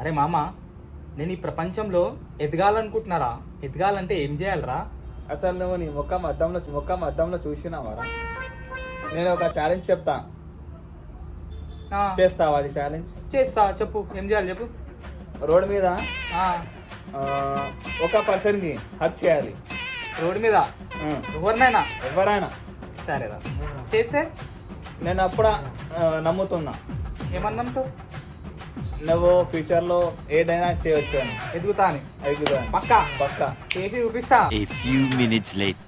అరే మామ, నేను ఈ ప్రపంచంలో ఎదగాలనుకుంటున్నారా? ఎదగాలంటే ఏం చేయాలరా? అసలు నువ్వు నీ ముఖం అద్దంలో చూసినావారా? నేను ఒక ఛాలెంజ్ చెప్తా, ఆ, చేస్తావా? అది ఛాలెంజ్ చేస్తా. చెప్పు, ఏం చేయాలి చెప్పు. రోడ్ మీద ఆ, ఒక పర్సన్ కి హక్ చేయాలి. రోడ్డు మీద ఆ, ఎవరినైనా? ఎవరైనా. సరేరా, చేస్తే నేను అప్పుడు నమ్ముతున్నా ఏమన్నంతో నువ్వు ఫ్యూచర్ లో ఏదైనా చేయొచ్చు అని. ఎదుగుతా అని ఎదుగుతాను పక్కా పక్కా. చేసి చూపిస్తా. A few minutes later.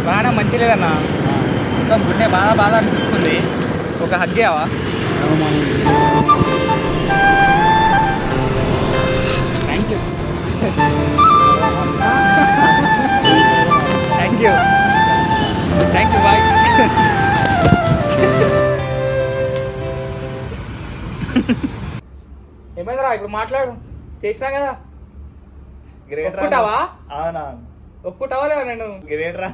బాగా మంచి లేదన్నా, మొత్తం గుండె బాధ అనిపిస్తుంది. ఒక హగ్గావా? Thank you thank you thank you bye. ఏమైందిరా ఇప్పుడు మాట్లాడు, చేసినా కదా. గ్రేట్ ఒప్పుకుంటావా? అవునా? ఒప్పుకుంటావా లేదా? నేను గ్రేట్ రా.